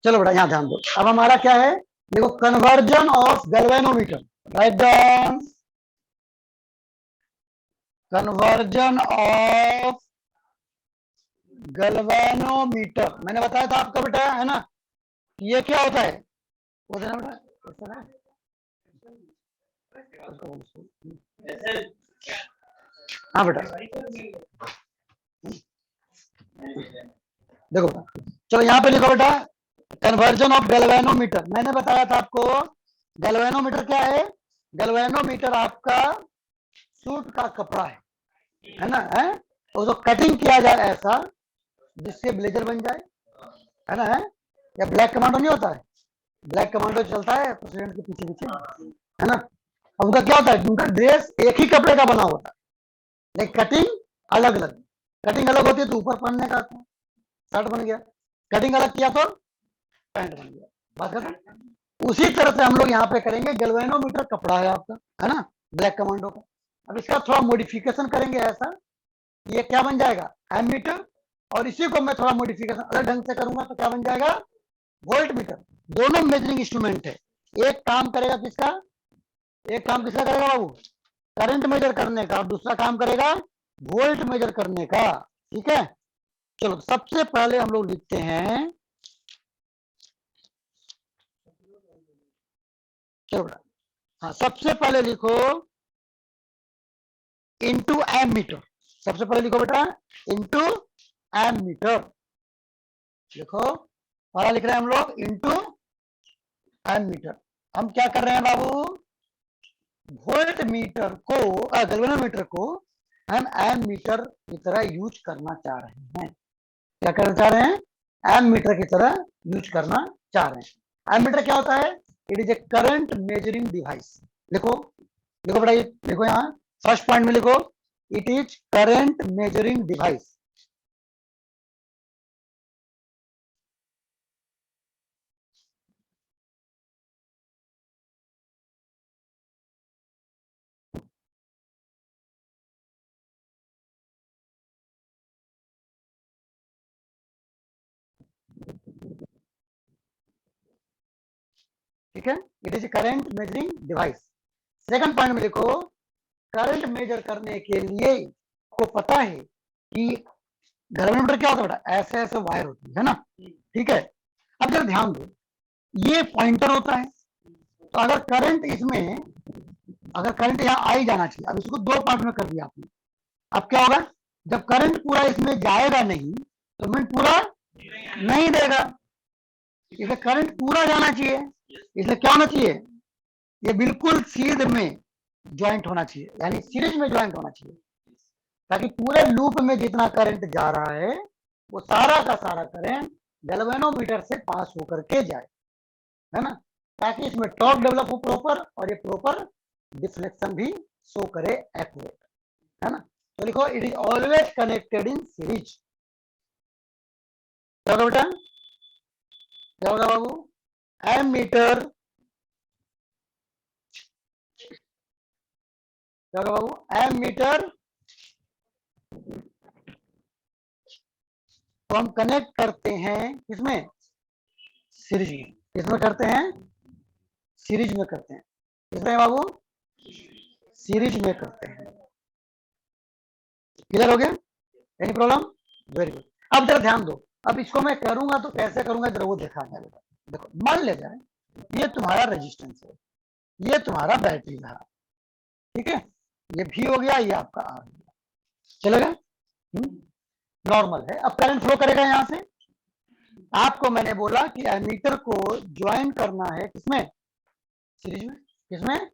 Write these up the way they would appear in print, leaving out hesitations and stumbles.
चलो बेटा यहाँ ध्यान दो। अब हमारा क्या है, देखो conversion of galvanometer, write down, conversion of galvanometer. मैंने बताया था आपका बेटा, है ना, ये क्या होता है, वो देना बेटा, हाँ बेटा देखो बेटा, चलो यहाँ पे लिखो बेटा, कन्वर्जन ऑफ गैल्वेनोमीटर। मैंने बताया था आपको गैल्वेनोमीटर क्या है, गैल्वेनोमीटर आपका सूट का कपड़ा है ना, है उसको कटिंग किया जाए ऐसा जिससे ब्लेजर बन जाए, है ना, है या ब्लैक कमांडो नहीं होता है, ब्लैक कमांडो चलता है प्रेसिडेंट के पीछे पीछे, है ना। अब उनका क्या होता है, उनका ड्रेस एक ही कपड़े का बना होता है लेकिन कटिंग अलग अलग, कटिंग अलग होती है तो ऊपर पहनने का शर्ट बन गया, कटिंग अलग किया तो पैंट बन गया, बात कर। उसी तरह से हम लोग यहाँ पे करेंगे, गैल्वेनोमीटर कपड़ा है आपका, है ना, ब्लैक कमांडो का। अब इसका थोड़ा मॉडिफिकेशन करेंगे ऐसा, ये क्या बन जाएगा, एमीटर, और इसी को मैं थोड़ा मॉडिफिकेशन अलग ढंग से करूंगा तो क्या बन जाएगा, वोल्ट मीटर। दोनों मेजरिंग इंस्ट्रूमेंट है, एक काम करेगा किसका, एक काम किसका करेगा बाबू, करंट मेजर करने का, और दूसरा काम करेगा वोल्ट मेजर करने का, ठीक है। चलो सबसे पहले हम लोग लिखते हैं, चलो बेटा, हाँ सबसे पहले लिखो इंटू एम मीटर, सबसे पहले लिखो बेटा इंटू एम मीटर, लिखो पहला लिख रहे हैं हम लोग इंटू एम मीटर। हम क्या कर रहे हैं बाबू, वोल्ट मीटर को, गैल्वेनोमीटर को हम एम मीटर की तरह यूज करना चाह रहे हैं, क्या करना चाह रहे हैं, एम मीटर की तरह यूज करना चाह रहे हैं। एम मीटर क्या होता है, it is a current measuring device. लिखो, लिखो बेटा, ये लिखो यहाँ फर्स्ट पॉइंट में लिखो, it is current measuring device. ठीक है, it is current measuring device. Second point में लिखो, करंट मेजर करने के लिए आपको पता है कि गैल्वेनोमीटर क्या होता है बेटा, ऐसे ऐसे वायर होती है ना, ठीक है। अब जरा ध्यान दो, ये पॉइंटर होता है, तो अगर करंट इसमें, अगर करंट यहाँ आ ही जाना चाहिए, अब इसको दो पार्ट में कर दिया आपने, अब क्या होगा, जब करंट पूरा इसमें जाएगा नहीं तो मिनट पूरा नहीं देगा, इसलिए करंट पूरा जाना चाहिए, इसलिए क्या होना चाहिए, ये बिल्कुल सीध में ज्वाइंट होना चाहिए, यानी सीरीज में ज्वाइंट होना चाहिए, ताकि पूरे लूप में जितना करंट जा रहा है वो सारा का सारा करंट गैल्वेनोमीटर से पास होकर के जाए, है ना, ताकि इसमें टॉर्क डेवलप हो प्रॉपर, और ये प्रॉपर डिफ्लेक्शन भी शो करे एक्यूरेट, है ना। तो लिखो it is always connected in series. क्या होगा बेटा, क्या होगा बाबू, एम मीटर, क्या होगा बाबू, एम मीटर तो हम कनेक्ट करते हैं किसमें, सीरीज में, किसमें करते हैं, सीरीज में करते हैं, किसमें बाबू, सीरीज में करते हैं। क्लियर हो गया, एनी प्रॉब्लम, वेरी गुड। अब जरा ध्यान दो, अब इसको मैं करूंगा तो कैसे करूंगा जरा वो देखा जाएगा। देखो मान ले जाए ये तुम्हारा रेजिस्टेंस है, ये तुम्हारा बैटरी रहा, ठीक है, ये भी हो गया, ये आपका आ गया, चलेगा, नॉर्मल है। अब करंट फ्लो करेगा यहां से, आपको मैंने बोला कि एमीटर को ज्वाइन करना है किसमें, सीरीज में, किसमें,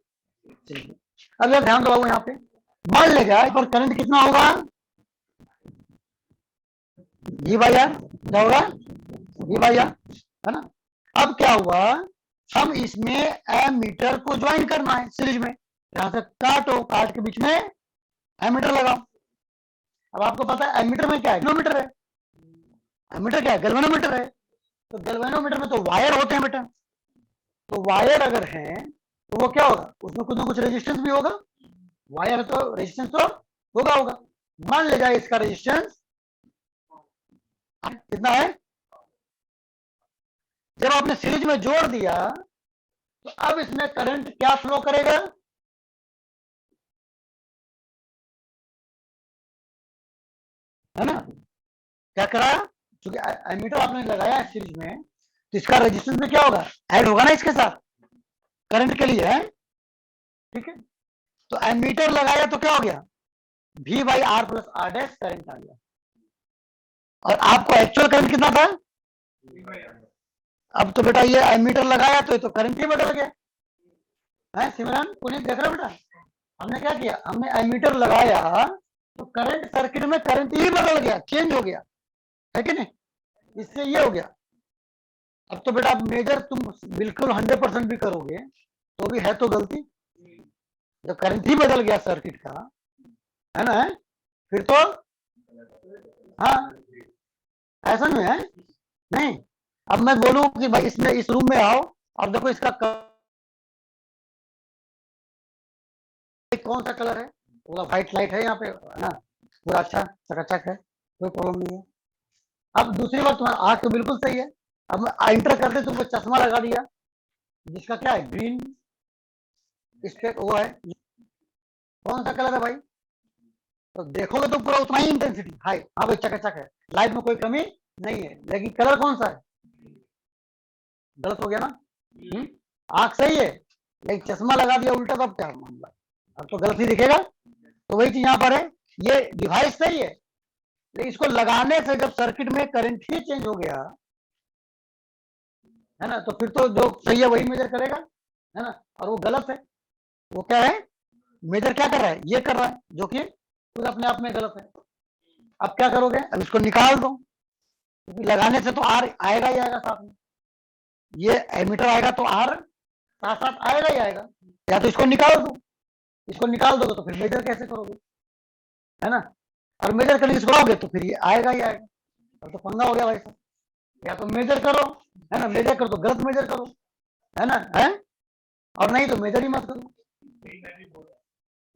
सीरीज में। अब यार ध्यान दो यहाँ पे, मान ले जाए पर करंट कितना होगा, जी भाई यार, क्या होगा, जी भाई यार, है ना। अब क्या हुआ, हम इसमें एमीटर को ज्वाइन करना है सीरीज में, यहां से काटो, काट के बीच में एमीटर लगाओ। अब आपको पता है एमीटर में क्या है, गैल्वेनोमीटर है, एमीटर क्या है, गैल्वेनोमीटर है, तो गैल्वेनोमीटर में तो वायर होते हैं बेटा, तो वायर अगर है तो वो क्या होगा, उसमें कुछ ना कुछ रेजिस्टेंस भी होगा, वायर है तो रेजिस्टेंस तो होगा होगा। मान ले जाए इसका रेजिस्टेंस कितना है, जब आपने सीरीज में जोड़ दिया तो अब इसमें करंट क्या फ्लो करेगा, है ना, क्या करा, क्योंकि एमीटर आपने लगाया है सीरीज में तो इसका रेजिस्टेंस में क्या होगा, ऐड होगा ना इसके साथ करंट के लिए, है ठीक है। तो एमीटर लगाया तो क्या हो गया, V by R plus R dash current आ गया, और आपको एक्चुअल करंट कितना था, अब तो बेटा ये एमीटर लगाया तो ये तो करंट ही बदल गया है। सिमरन पुनीत देख रहे हो बेटा, हमने क्या किया, हमने एमीटर लगाया तो करंट सर्किट में करंट ही बदल गया, चेंज हो गया, है कि नहीं, इससे ये हो गया। अब तो बेटा मेजर तुम बिल्कुल 100% भी करोगे तो भी है तो गलती, जब करंट ही बदल गया सर्किट का, है ना, फिर तो हाँ ऐसा नहीं है, नहीं। अब मैं बोलूं कि भाई इसमें इस रूम में आओ और देखो इसका कौन सा कलर है, पूरा व्हाइट लाइट है यहाँ पे, है ना, पूरा अच्छा चकाचक है, कोई प्रॉब्लम नहीं है। अब दूसरी बात, तुम्हारा आँख तो बिल्कुल सही है, अब एंटर करते तुमको चश्मा लगा दिया जिसका क्या है, ग्रीन स्टेट वो है, कौन सा कलर है भाई, तो देखोगे तो पूरा उतना ही इंटेंसिटी हाई, हाँ भाई चकाचक है, लाइट में कोई कमी नहीं है, लेकिन कलर कौन सा है, गलत हो गया ना, आँख सही है लेकिन चश्मा लगा दिया उल्टा, तो अब क्या मामला, अब तो गलत ही दिखेगा। तो वही चीज यहाँ पर है, ये डिवाइस सही है लेकिन इसको लगाने से जब सर्किट में करंट ही चेंज हो गया, है ना, तो फिर तो जो सही है वही मेजर करेगा, है ना, और वो गलत है, वो क्या है, मेजर क्या कर रहा है, ये कर रहा है, जो कि खुद अपने आप में गलत है। अब क्या करोगे, अब इसको निकाल दो, क्योंकि लगाने से तो आर आएगा ही आएगा साथ में, ये एमीटर आएगा तो आर साथ साथ आएगा ही आएगा, या तो इसको निकाल दो, इसको निकाल दोगे तो फिर मेजर कैसे करोगे, है ना, और मेजर करने की करोगे तो फिर ये आएगा ही आएगा, अब तो पंगा हो गया भाई साहब, या तो मेजर करो, है ना, मेजर करो तो गलत मेजर करो, है ना, है, और नहीं तो मेजर ही मत करो,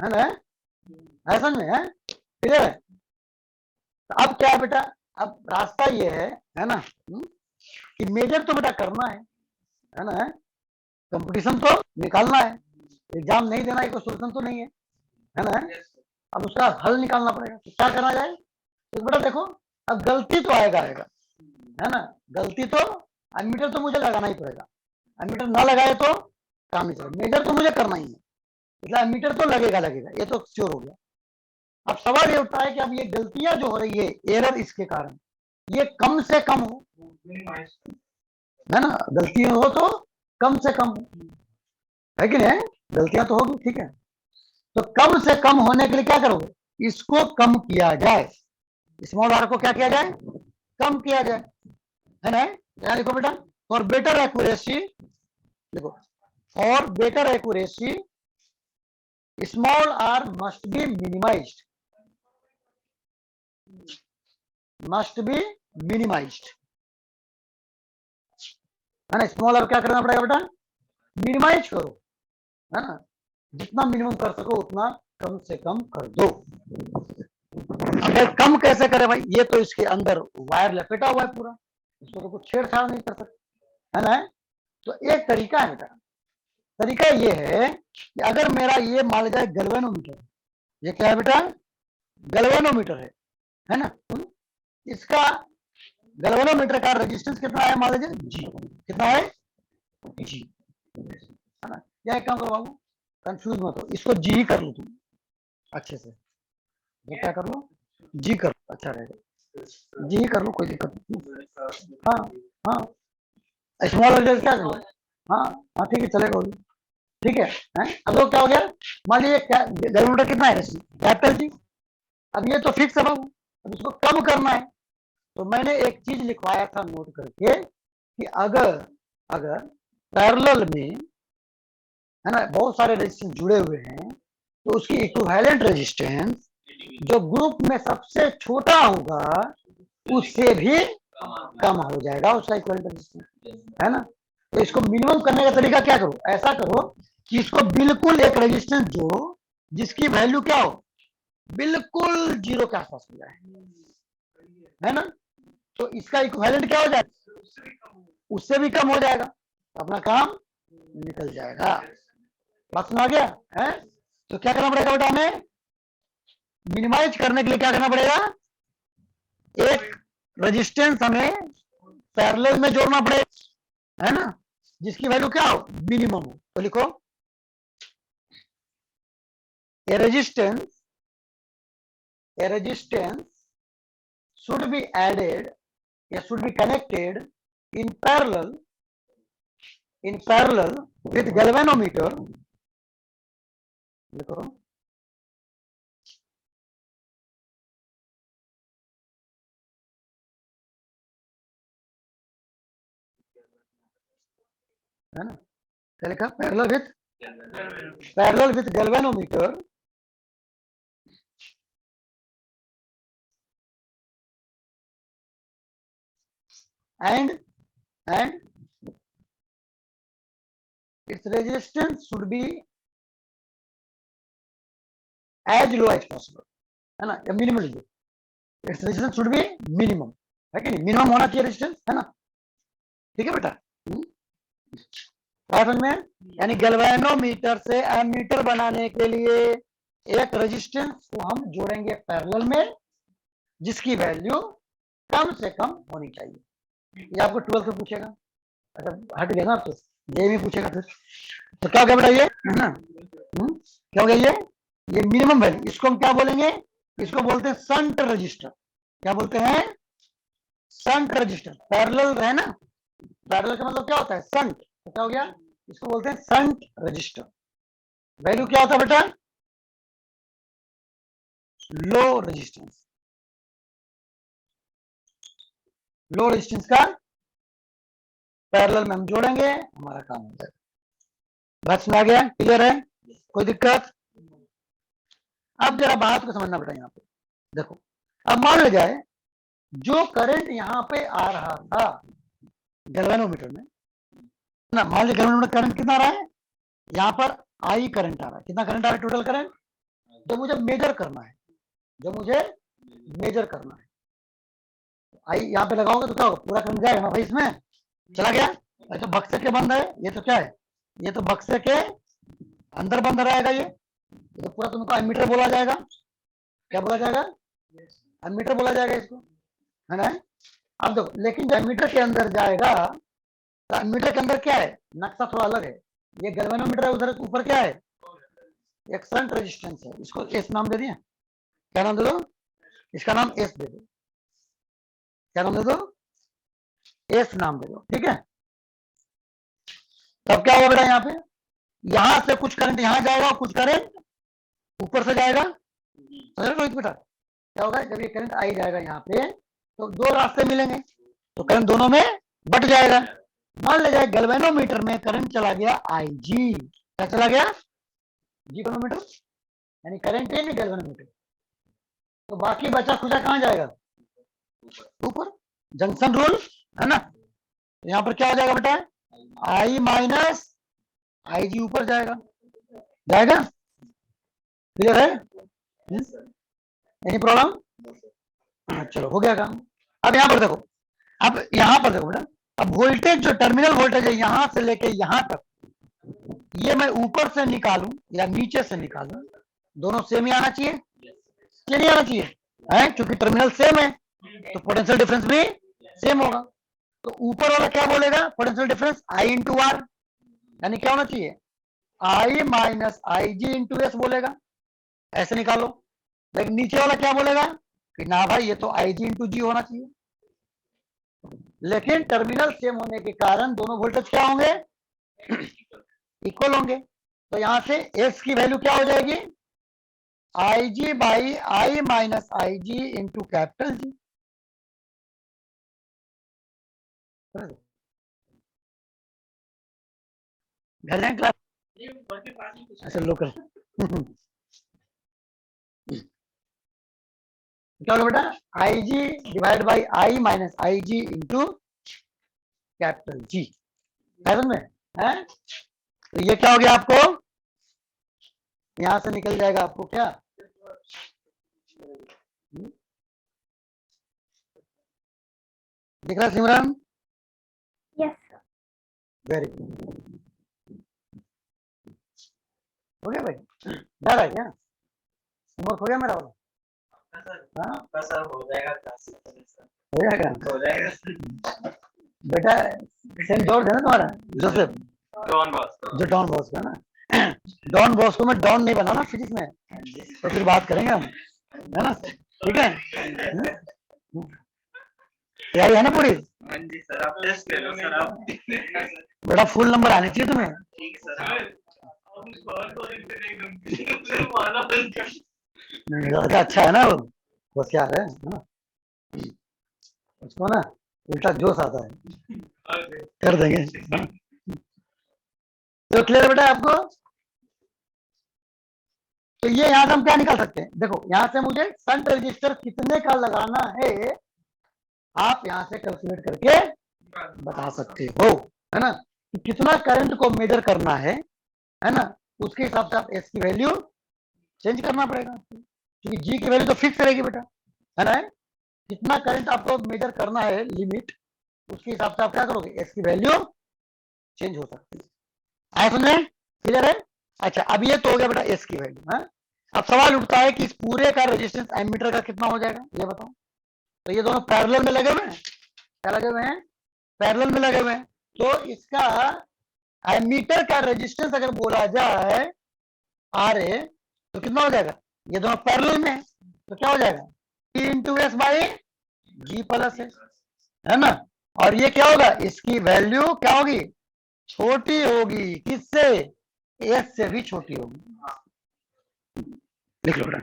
है ना, ऐसा नहीं है, क्लियर है। तो अब क्या है बेटा, अब रास्ता ये है ना, कि मेजर तो बेटा करना है ना, कंपटीशन तो निकालना है, एग्जाम नहीं देना, कोई सोल्यूशन तो नहीं है ना, अब उसका हल निकालना पड़ेगा, तो क्या करना जाए, तो बेटा देखो अब गलती तो आएगा आएगा, है ना, गलती तो एमीटर तो मुझे लगाना ही पड़ेगा, एमीटर ना लगाए तो काम नहीं चलेगा, मेजर तो मुझे करना ही है, इसलिए एमीटर तो लगेगा लगेगा, ये तो श्योर हो गया। अब सवाल ये उठता है कि अब ये गलतियां जो हो रही है, एरर इसके कारण ये कम से कम हो, है ना, गलती हो तो कम से कम हो, है कि नहीं, गलतियां तो होगी, ठीक है, तो कम से कम होने के लिए क्या करोगे, इसको कम किया जाए, स्मॉल आर को क्या किया जाए, कम किया जाए, है ना, क्या लिखो बेटा, फॉर बेटर एक्यूरेसी, देखो for better accuracy small are must be minimized, must be minimized, है ना, स्मॉल आर क्या करना पड़ेगा बेटा, मिनिमाइज करो, है ना, जितना मिनिमम कर सको उतना कम से कम कर दो। अगर कम कैसे करे भाई, ये तो इसके अंदर वायर लपेटा हुआ है पूरा, इसको तो कुछ छेड़छाड़ नहीं कर सकते, है ना, तो एक तरीका है बेटा, तरीका ये है कि अगर मेरा ये मान लीजिए गैल्वेनोमीटर, ये क्या है बेटा, गैल्वेनोमीटर है ना, इसका गैल्वेनोमीटर का रेजिस्टेंस कितना है, मान लीजिए जी, कितना है जी, है ना, या एक काम करो बाबू, कंफ्यूज मत हो, इसको जी ही कर लो तुम अच्छे से, ये क्या कर लो, जी कर लो, अच्छा रहेगा, जी ही कर लो, कोई दिक्कत नहीं, हाँ हाँ, स्मॉल रेडियस क्या करो, हाँ हाँ ठीक है चलेगा, ठीक है, अब तो क्या हो गया, मान लीजिए गैल्वेनोमीटर कितना है, कैपिटल जी, अब ये तो फिक्स है बाबू, अब इसको कम करना है, तो मैंने एक चीज लिखवाया था नोट करके कि अगर अगर पैरेलल में, है ना, बहुत सारे रेजिस्टेंस जुड़े हुए हैं तो उसकी इक्विवेलेंट रेजिस्टेंस जो ग्रुप में सबसे छोटा होगा उससे भी कम हो जाएगा उसका इक्विवेलेंट रेजिस्टेंस, है ना, तो इसको मिनिमम करने का तरीका क्या करो, ऐसा करो कि इसको बिल्कुल एक रेजिस्टेंस जोड़ो जिसकी वैल्यू क्या हो, बिल्कुल जीरो के आसपास हो जाए, है ना, तो इसका इक्विवेलेंट क्या हो जाए, उससे भी कम हो जाएगा तो अपना काम निकल जाएगा। बात सुना गया है? तो क्या करना पड़ेगा बेटा, हमें मिनिमाइज करने के लिए क्या करना पड़ेगा, एक रेजिस्टेंस हमें पैरेलल में जोड़ना पड़ेगा, है ना, जिसकी वैल्यू क्या हो, मिनिमम हो। तो लिखो a resistance should be added या should be connected in parallel with galvanometer, लिखो, है ना, क्या लिखा, parallel with galvanometer and its resistance should be as low as possible, है ना, या minimal, its resistance should be minimum, है कि नहीं, मिनिमम होना चाहिए रेजिस्टेंस, है ना, ठीक है बेटा। समझ में, यानी गैल्वेनोमीटर से एमीटर बनाने के लिए एक रेजिस्टेंस को हम जोड़ेंगे पैरेलल में, जिसकी वैल्यू कम से कम होनी चाहिए। ये आपको 12th में पूछेगा, अच्छा हट गया ना, आपसे जे में पूछेगा फिर, तो क्या हो गया बेटा ये, है ना, क्या हो गया ये मिनिमम वैल्यू, इसको हम क्या बोलेंगे, इसको बोलते हैं शंट रजिस्टर। क्या बोलते हैं, शंट रजिस्टर। पैरेलल है ना, पैरेलल का मतलब क्या होता है, शंट, तो क्या हो गया, इसको बोलते हैं शंट रजिस्टर। वैल्यू क्या होता है बेटा, लो रेजिस्टेंस, लो रेजिस्टेंस का पैरेलल में हम जोड़ेंगे, हमारा काम हो जाएगा। बात सुना गया, क्लियर है, कोई दिक्कत? अब जरा बात को समझना बेटा, यहाँ पे देखो, अब मान लिया जाए जो करंट यहाँ पे आ रहा था गैल्वेनोमीटर में ना, मान लिया गैल्वेनोमीटर करंट कितना आ रहा है, यहाँ पर आई करंट आ रहा है, कितना करंट आ रहा है टोटल करंट, जो मुझे मेजर करना है, जो मुझे मेजर करना है, आई यहाँ पे लगाओगे तो क्या होगा, पूरा करंट जाएगा ना भाई, इसमें चला गया। अच्छा बक्से के बंद है, ये तो क्या है, ये तो बक्से के अंदर बंद रहेगा, ये तो पूरा तुमको एमीटर बोला जाएगा, क्या बोला जाएगा, एमीटर बोला जाएगा इसको, है ना। अब देखो, लेकिन जब एमीटर के अंदर जाएगा तो एमीटर के अंदर क्या है, नक्शा थोड़ा अलग है, ये गैल्वेनोमीटर है, उधर ऊपर क्या है, एक शंट रेजिस्टेंस है, इसको एस नाम दे दिया, क्या नाम दे दो, इसका नाम एस दे दो, क्या नाम दे दो, एस नाम दे दो, ठीक है। तब क्या होगा बेटा, यहाँ पे यहां से कुछ करंट यहां जाएगा और कुछ करंट ऊपर से जाएगा, समझ रहे हो बेटा, क्या होगा, जब ये करंट आई जाएगा यहाँ पे तो दो रास्ते मिलेंगे, तो करंट दोनों में बट जाएगा। मान लीजिए गैल्वेनोमीटर में करंट चला गया आई जी, क्या चला गया, जी गैल्वेनोमीटर, यानी करंट है नहीं गैल्वेनोमीटर, तो बाकी बचा खुचा कहाँ जाएगा, ऊपर, जंक्शन रूल, है ना। तो यहाँ पर क्या हो जाएगा बेटा, आई माइनस आई जी ऊपर जाएगा, जाएगा, क्लियर है, एनी प्रॉब्लम, चलो हो गया काम। अब यहाँ पर देखो, अब यहाँ पर देखो बेटा, अब वोल्टेज जो टर्मिनल वोल्टेज है यहां से लेके यहां तक, ये मैं ऊपर से निकालूं या नीचे से निकालूं, दोनों सेम ही आना चाहिए, ये नहीं आना चाहिए, है क्योंकि टर्मिनल सेम है तो पोटेंशियल डिफरेंस भी सेम होगा। तो ऊपर वाला क्या बोलेगा, potential difference I into R, यानी क्या होना चाहिए, I minus I G into S बोलेगा, ऐसे निकालो। लेकिन नीचे वाला क्या बोलेगा कि ना भाई ये तो आई जी इंटू जी होना चाहिए, लेकिन टर्मिनल सेम होने के कारण दोनों वोल्टेज क्या होंगे, इक्वल होंगे। तो यहां से एस की वैल्यू क्या हो जाएगी, I G by I minus I G into capital G, घर जाए क्लास, अच्छा लोकल क्या होगा बेटा, I G divide by I minus I G into capital G, समझ में है। तो ये क्या हो गया आपको, यहां से निकल जाएगा आपको क्या, दिख रहा सिमरन, यस वेरी गुड, हो गया भाई, याद है क्या, होमवर्क हो गया मेरा वाला? हाँ आपका सर हो जाएगा क्लास हो जाएगा हो जाएगा। बेटा, सेंट जॉर्ज है ना तुम्हारा, जोसेफ, डॉन बॉस्को। जो डॉन बॉस्को है ना, डॉन बॉस्को में डॉन नहीं बना ना फिजिक्स में, तो फिर बात करेंगे हम, है ना, ठीक है, तैयारी है ना पूरी? हाँ जी सर, आप टेस्ट ले लो सर आप। बेटा फुल नंबर आने चाहिए तुम्हें, ठीक सर। एकदम लड़का अच्छा है ना वो, होशियार है ना, उसको ना उल्टा जोश आता है, कर देंगे, हाँ? तो क्लियर है बेटा आपको? तो ये यहाँ से हम क्या निकाल सकते हैं, देखो यहाँ से मुझे शंट रजिस्टर कितने का लगाना है आप यहाँ से कैलकुलेट करके बता सकते हो, है ना, कि कितना करंट को मेजर करना है ना, उसके हिसाब से आप एस की वैल्यू चेंज करना पड़ेगा, क्योंकि जी की वैल्यू तो फिक्स रहेगी बेटा, है ना, कितना करंट आपको मेजर करना है लिमिट, उसके हिसाब से आप क्या करोगे, एस की वैल्यू चेंज हो सकती है, आए समझे, क्लियर है? अच्छा अब ये तो हो गया बेटा एस की वैल्यू, है, अब सवाल उठता है कि इस पूरे का रेजिस्टेंस एमीटर का कितना हो जाएगा, ये बताओ, तो ये दोनों पैरेलल में लगे हुए हैं, क्या लगे हुए हैं, पैरेलल में लगे हुए हैं, तो इसका एमीटर का रेजिस्टेंस अगर बोला जाए आर ए, तो कितना हो जाएगा, ये दोनों पैरेलल में है, तो क्या हो जाएगा, P into S by G plus S, है ना, और ये क्या होगा, इसकी वैल्यू क्या होगी, छोटी होगी, किससे, एस से भी छोटी होगी, लिख लो बेटा,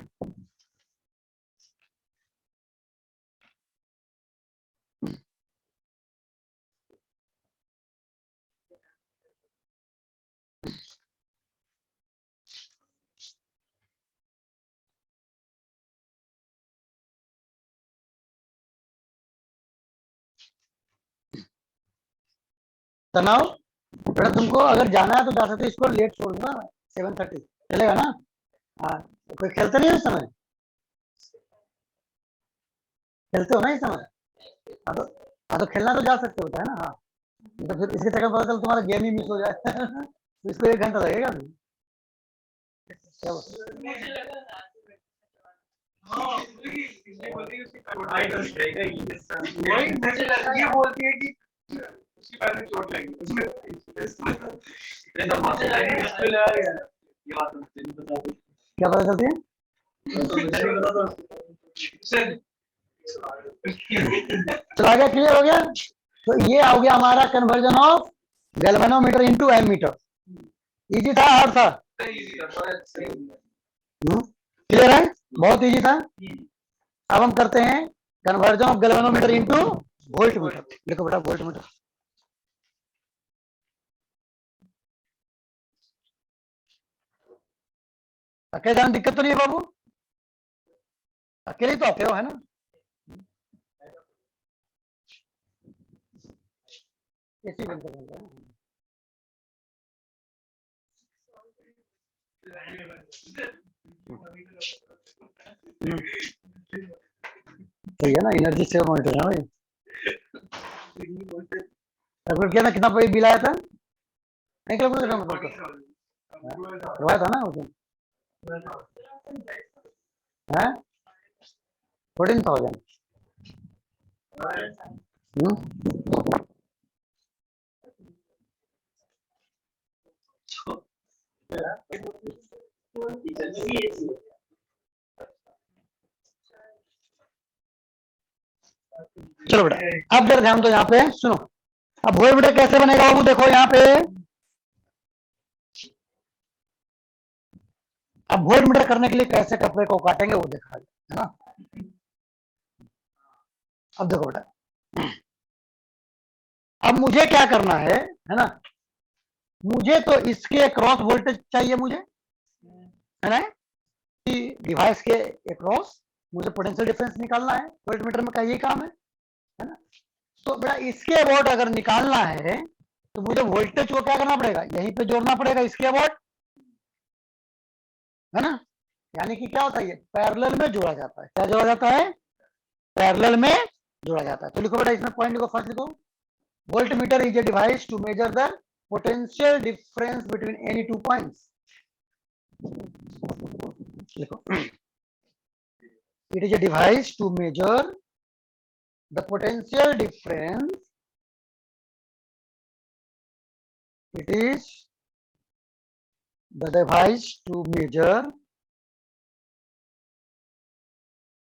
तनाव, बेटा तुमको अगर जाना है तो जा सकते हो, इसको लेट छोड़ दूंगा 7:30, चलेगा ना, हाँ, कोई खेलते नहीं है इस समय, खेलते हो ना इस समय, हाँ तो, हाँ तो खेलना तो जा सकते होता है ना, हाँ, तो फिर इसके चक्कर पता चल तुम्हारा गेम ही मिस हो जाए तो इसको 1 घंटा लगेगा अभी, क्या मुझे लगा ये बोलती है कि उसके पैर में चोट लगी उसमें मुझे लगा ये बात मुझे नहीं पता थी। क्या पता चलती है, चलो आगे क्लियर हो गया, तो ये हो गया हमारा conversion of galvanometer into ammeter, easy था हार्ड था, क्लियर है, बहुत इजी था, अब हम करते हैं conversion of galvanometer into voltmeter, लिखो बेटा वोल्टमीटर, अकेले जाने दिक्कत तो नहीं है बाबू, अकेले तो आते हो, है ना, एसी बंद कर देंगे, सही है ना, एनर्जी सेव मॉनिटर है भाई, क्या ना कितना बिल आया था, नहीं करवाया था ना उस दिन, 14,000, चलो बेटा अब जरा ध्यान दो यहाँ पे, सुनो, अब वोल्ट मीटर कैसे बनेगा बाबू, देखो यहाँ पे, अब वोल्ट मीटर करने के लिए कैसे कपड़े को काटेंगे वो देखा है ना, अब देखो बेटा, अब मुझे क्या करना है ना, मुझे तो इसके अक्रॉस वोल्टेज चाहिए मुझे, है ना, डिवाइस के अक्रॉस मुझे पोटेंशियल डिफरेंस निकालना है, वोल्ट मीटर में का यही काम है ना, तो बेटा इसके अबाउट अगर निकालना है तो मुझे वोल्टेज को क्या करना पड़ेगा, यहीं पे जोड़ना पड़ेगा इसके अबाउट, है ना, यानी कि क्या होता है, ये पैरेलल में जोड़ा जाता है, क्या जोड़ा जाता है, पैरेलल में जोड़ा जाता है, तो लिखो बेटा इसमें पॉइंट लिखो, फर्स्ट लिखो, voltmeter is a device to measure the potential difference between any two points. लिखो, it is a device to measure the potential difference. It is the device to measure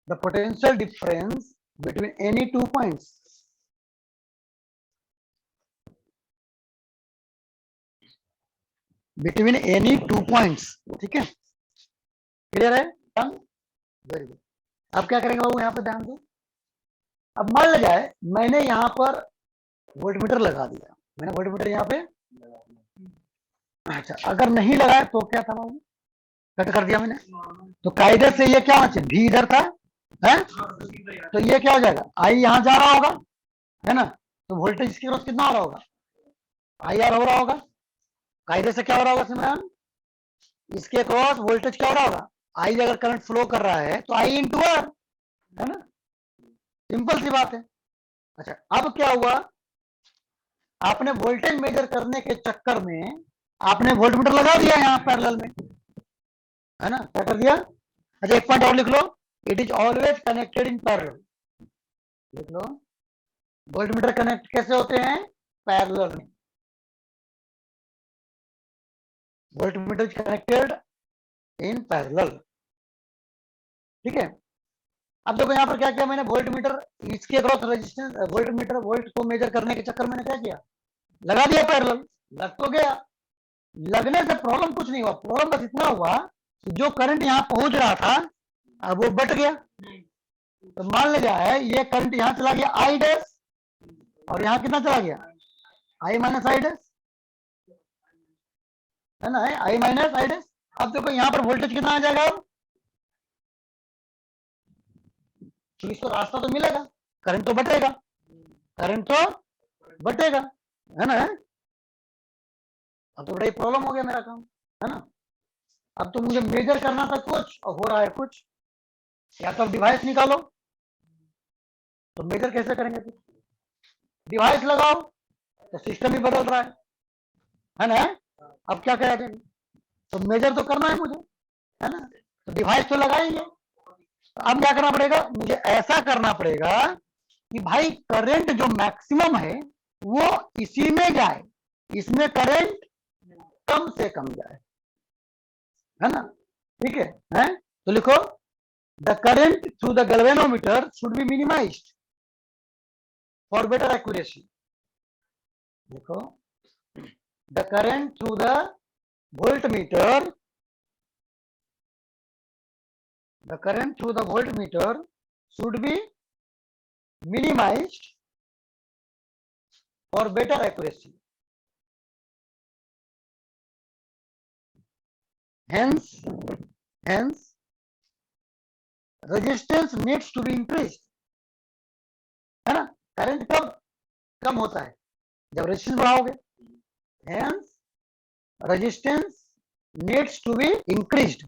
the potential difference between any two points. Between any two points. ठीक है, clear है? Very good. अब क्या करेंगे बाबू, यहाँ पे ध्यान दो. अब मान लिया जाए मैंने यहाँ पर वोल्टमीटर लगा दिया, मैंने वोल्टमीटर यहाँ पे, अच्छा अगर नहीं लगाया तो क्या था बाबू, कट कर दिया मैंने, तो कायदे से ये क्या होना चाहिए, भी इधर था है, तो ये क्या हो जाएगा, आई यहाँ जा रहा होगा है ना, तो वोल्टेज इसके क्रॉस कितना हो रहा होगा, आई आर हो रहा होगा. कायदे से क्या हो रहा होगा सिमरन, इसके क्रॉस वोल्टेज क्या हो रहा होगा, आई अगर करंट फ्लो कर रहा है तो आई इंटू आर, है ना, सिंपल सी बात है. अच्छा अब क्या हुआ, आपने वोल्टेज मेजर करने के चक्कर में आपने वोल्टमीटर लगा दिया यहाँ पैरेलल में, है ना, क्या कर दिया. अच्छा एक पॉइंट और लिख लो, it is always connected in parallel. लिख लो, वोल्टमीटर कनेक्ट कैसे होते हैं, पैरेलल में. Voltmeter is connected in parallel. ठीक है. अब देखो यहाँ पर क्या किया मैंने, वोल्टमीटर इसके अक्रॉस रेजिस्टेंस, वोल्टमीटर वोल्ट को मेजर करने के चक्कर में मैंने क्या किया, लगा दिया पैरेलल. लग तो गया, लगने से प्रॉब्लम कुछ नहीं हुआ, प्रॉब्लम बस इतना हुआ कि जो करंट यहाँ पहुंच रहा था अब वो बट गया. तो मान लिया जाए ये करंट यहाँ चला गया आई डैश, और यहाँ कितना चला गया, आई माइनस आई डैश, है ना, आई माइनस आई डैश. अब देखो यहाँ पर वोल्टेज कितना आ जाएगा, तो इसको रास्ता तो मिलेगा, करंट तो बटेगा, करंट तो बटेगा, है ना. अब तो बड़ा ही प्रॉब्लम हो गया मेरा काम, है ना. अब तो मुझे मेजर करना था कुछ और हो रहा है कुछ. या तो डिवाइस निकालो, तो मेजर कैसे करेंगे, डिवाइस लगाओ तो सिस्टम ही बदल रहा है ना. अब क्या करें, तो मेजर तो करना है मुझे, है ना, तो डिवाइस तो लगाएंगे. अब क्या करना पड़ेगा, मुझे ऐसा करना पड़ेगा कि भाई करंट जो मैक्सिमम है वो इसी में जाए, इसमें करंट कम से कम जाए, है ना. ठीक है, तो लिखो, the current through the galvanometer should be minimised for better accuracy. लिखो, the current through the voltmeter, the current through the voltmeter should be minimized for better accuracy. Hence resistance needs to be increased, है ना. Current कब कम होता है, जब resistance बढ़ाओगे. Hence resistance needs to be increased.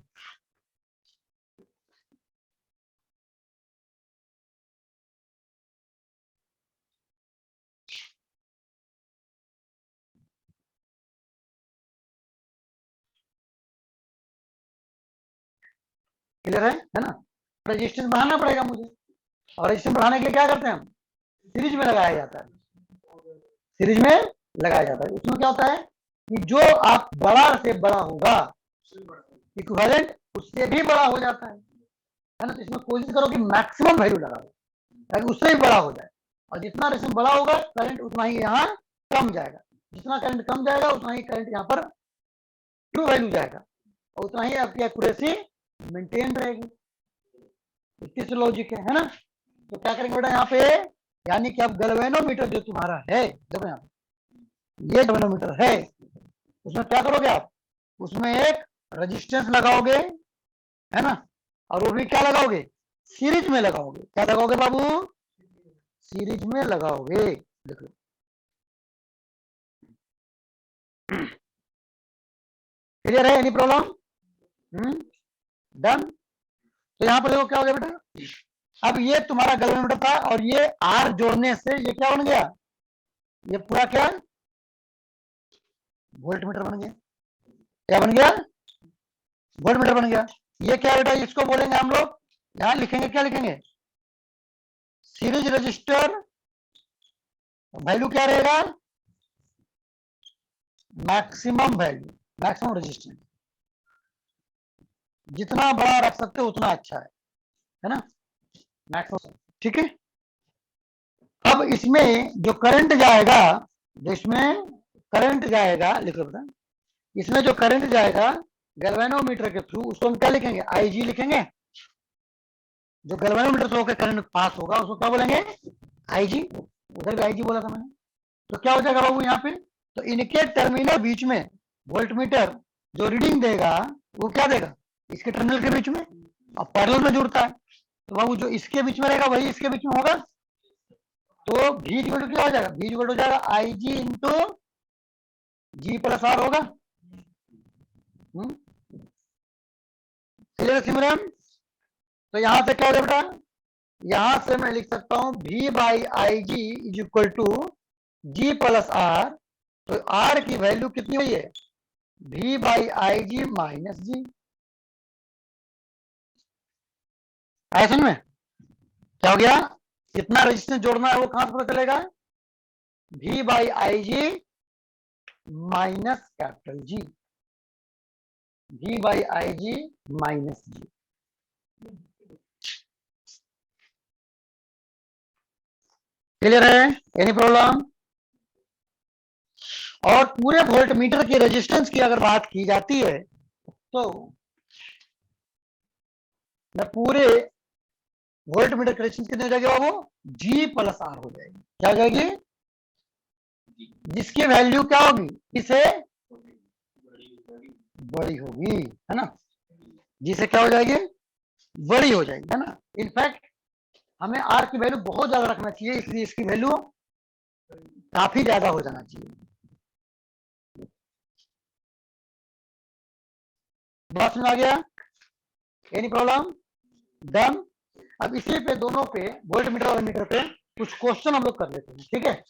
Clear है ना. Resistance बढ़ाना पड़ेगा मुझे, और रेजिस्टेंस बढ़ाने के लिए क्या करते हैं हम, सीरीज में लगाया जाता है, सीरीज में लगाया जाता है. उसमें क्या होता है कि जो आप बड़ा से बड़ा होगा इक्विवेलेंट उससे भी बड़ा हो जाता है ना. तो इसमें कोशिश करो कि मैक्सिमम वैल्यू लगाओ ताकि उससे भी बड़ा हो जाए, और जितना रेजिस्टेंस बड़ा होगा करंट उतना ही यहाँ कम जाएगा, जितना करंट कम जाएगा उतना ही करंट यहाँ पर ट्रू वैल्यू जाएगा, और उतना ही आपकी एक्यूरेसी मेंटेन रहेगी. इतनी सी लॉजिक है ना. तो क्या करेंगे बेटा यहाँ पे, यानी कि अब गैल्वेनोमीटर जो तुम्हारा है, देखो यहाँ ये गैल्वेनोमीटर है, उसमें क्या करोगे आप, उसमें एक रेजिस्टेंस लगाओगे, है ना, और वो भी क्या लगाओगे, सीरीज में लगाओगे. क्या लगाओगे बाबू, सीरीज में लगाओगे. देखो क्लियर है, एनी प्रॉब्लम, डन. तो यहाँ पर देखो क्या हो गया बेटा, अब ये तुम्हारा गैल्वेनोमीटर था और ये आर जोड़ने से ये क्या बन गया, ये पूरा क्या वोल्ट मीटर बन गया। क्या बन गया? वोल्ट मीटर बन गया। ये क्या बेटा, इसको बोलेंगे हम लोग, यहां लिखेंगे, क्या लिखेंगे? सीरीज रजिस्टर वैल्यू क्या रहेगा? Maximum value, maximum resistance. जितना बड़ा रख सकते हो उतना अच्छा है ना, मैक्सिमम। ठीक है। अब इसमें जो करंट जाएगा, जो इसमें करंट जाएगा, लिखो बेटा, इसमें जो करंट जाएगा गैल्वेनोमीटर के थ्रू, उसको हम क्या लिखेंगे? आईजी लिखेंगे। जो गैल्वेनोमीटर से होकर करंट पास होगा उसको क्या बोलेंगे? आईजी। उधर भी आईजी बोला था मैंने। तो क्या हो जाएगा बाबू यहाँ पे? तो इनके टर्मिनल बीच में वोल्टमीटर जो रीडिंग देगा वो क्या देगा? इसके टर्मिनल के बीच में, अब पैरेलल में जुड़ता है, तो बाबू जो इसके बीच में रहेगा वही इसके बीच में होगा। तो V इक्वल टू क्या हो जाएगा? V इक्वल टू जाएगा आई G into ji plus are होगा। क्लियर सिमरन? तो यहां से क्या हो बेटा, यहां से मैं लिख सकता हूं V by I G is equal to G plus R. तो आर की वैल्यू कितनी हुई है? V by I G minus G. आया समझ में? क्या हो गया? कितना रेजिस्टेंस जोड़ना है वो कहां से पता चलेगा? V by I G minus capital G. V by I G minus G. Clear है? Any problem? और पूरे वोल्ट मीटर की रेजिस्टेंस की अगर बात की जाती है तो पूरे वोल्ट मीटर की रेजिस्टेंस कितनी हो जाएगी बाबू? G प्लस आर हो जाएगी। क्या हो जाएगी? जिसकी वैल्यू क्या होगी? इसे बड़ी होगी, है ना। जिसे क्या हो जाएगी? बड़ी हो जाएगी, है ना। इनफैक्ट हमें आर की वैल्यू बहुत ज्यादा रखना चाहिए, इसलिए इसकी वैल्यू काफी ज्यादा हो जाना चाहिए। बात समझ आ गया? Any problem? डन। अब इसी पे, दोनों पे, वोल्ट मीटर और मीटर पे कुछ क्वेश्चन हम लोग कर लेते हैं, ठीक है।